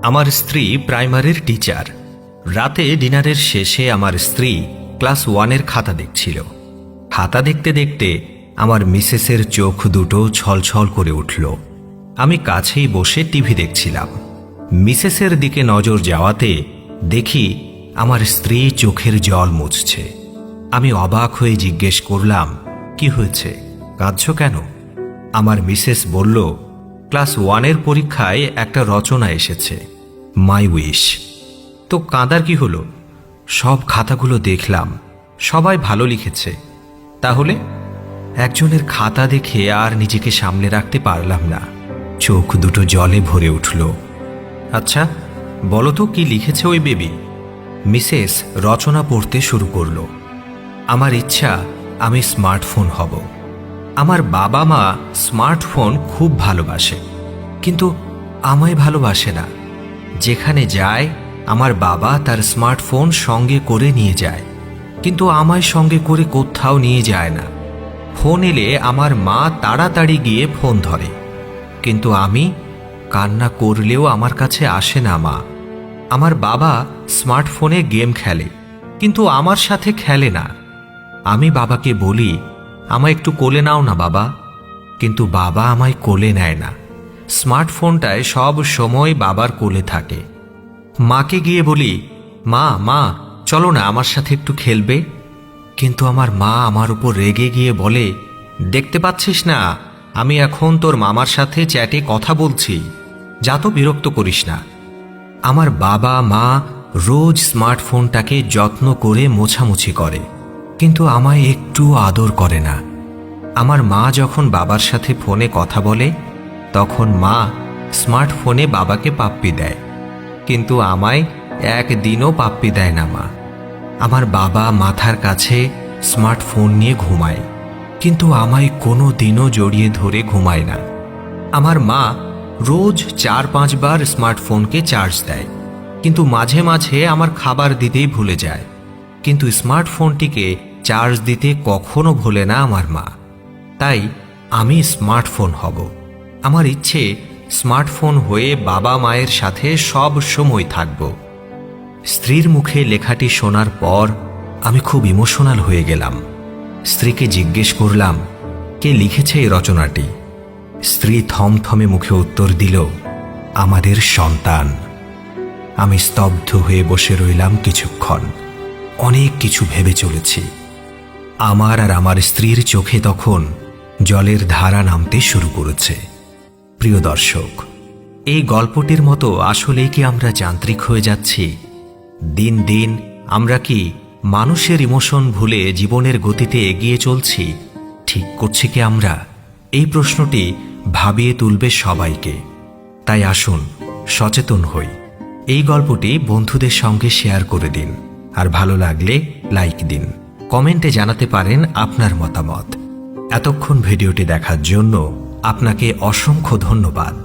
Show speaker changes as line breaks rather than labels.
আমার স্ত্রী প্রাইমারির টিচার। রাতে ডিনারের শেষে আমার স্ত্রী ক্লাস 1-এর খাতা দেখছিল। খাতা দেখতে দেখতে আমার মিসেসের চোখ দুটো ছলছল করে উঠল। আমি কাছেই বসে টিভি দেখছিলাম। মিসেসের দিকে নজর যাওয়াতে দেখি আমার স্ত্রী চোখের জল মুছছে। আমি অবাক হয়ে জিজ্ঞেস করলাম, কি হয়েছে, কাঁদছো কেন? আমার মিসেস বলল, ক্লাস 1-এর পরীক্ষায় একটা রচনা এসেছে, মাই উইশ। তো কাঁদার কি হলো? সব খাতাগুলো দেখলাম, সবাই ভালো লিখেছে। তাহলে? একজনের খাতা দেখে আর নিজেকে সামলে রাখতে পারলাম না, চোখ দুটো জলে ভরে উঠল। আচ্ছা বলো তো, কি লিখেছে ওই বেবি? মিসেস রচনা পড়তে শুরু করল। আমার ইচ্ছা আমি স্মার্টফোন হব। আমার বাবা মা স্মার্টফোন খুব ভালোবাসে, কিন্তু আমায় ভালোবাসে না। যেখানে যায় আমার বাবা তার স্মার্টফোন সঙ্গে করে নিয়ে যায়, কিন্তু আমায় সঙ্গে করে কোথাও নিয়ে যায় না। ফোন এলে আমার মা তাড়াতাড়ি গিয়ে ফোন ধরে, কিন্তু আমি কান্না করলেও আমার কাছে আসে না মা। আমার বাবা স্মার্টফোনে গেম খেলে, কিন্তু আমার সাথে খেলে না। আমি বাবাকে বলি, আমায় একটু কোলে নাও না বাবা, কিন্তু বাবা আমায় কোলে নেয় না। স্মার্টফোনটায় সব সময় বাবার কোলে থাকে। মাকে গিয়ে বলি, মা মা চলো না আমার সাথে একটু খেলবে, কিন্তু আমার মা আমার উপর রেগে গিয়ে বলে, দেখতে পাচ্ছিস না আমি এখন তোর মামার সাথে চ্যাটে কথা বলছি, যা তো বিরক্ত করিস না। আমার বাবা মা রোজ স্মার্টফোনটাকে যত্ন করে মোছামুছি করে, কিন্তু আমায় একটু আদর করে না। আমার মা যখন বাবার সাথে ফোনে কথা বলে, তখন মা স্মার্টফোনে বাবাকে পাপ্পি দেয়, কিন্তু আমায় একদিনও পাপ্পি দেয় না মা। আমার বাবা মাথার কাছে স্মার্টফোন নিয়ে ঘুমায়, কিন্তু আমায় কোনো দিনও জড়িয়ে ধরে ঘুমায় না। আমার মা রোজ 4-5 বার স্মার্টফোনকে চার্জ দেয়, কিন্তু মাঝে মাঝে আমার খাবার দিতেই ভুলে যায়, কিন্তু স্মার্টফোনটিকে চার্জ দিতে কখনো ভোলে না আমার মা। তাই আমি স্মার্টফোন হব। আমার ইচ্ছে স্মার্টফোন হয়ে বাবা মায়ের সাথে সব সময় থাকব। স্ত্রীর মুখে লেখাটি শোনার পর আমি খুব ইমোশনাল হয়ে গেলাম। স্ত্রীকে জিজ্ঞেস করলাম, কে লিখেছে এই রচনাটি? স্ত্রী থমথমে মুখে উত্তর দিল, আমাদের সন্তান। আমি স্তব্ধ হয়ে বসে রইলাম কিছুক্ষণ। অনেক কিছু ভেবে চলেছি। আমার আর আমার স্ত্রীর চোখে তখন জলের ধারা নামতে শুরু করেছে। প্রিয় দর্শক, এই গল্পটির মতো আসলেই কি আমরা যান্ত্রিক হয়ে যাচ্ছি? দিন দিন আমরা কি মানুষের ইমোশন ভুলে জীবনের গতিতে এগিয়ে চলছি? ঠিক করছি কি আমরা? এই প্রশ্নটি ভাবিয়ে তুলবে সবাইকে। তাই আসুন সচেতন হই। এই গল্পটি বন্ধুদের সঙ্গে শেয়ার করে দিন, আর ভালো লাগলে লাইক দিন। কমেন্টে জানাতে পারেন আপনার মতামত। এতক্ষণ ভিডিওটি দেখার জন্য আপনাকে অসংখ্য ধন্যবাদ।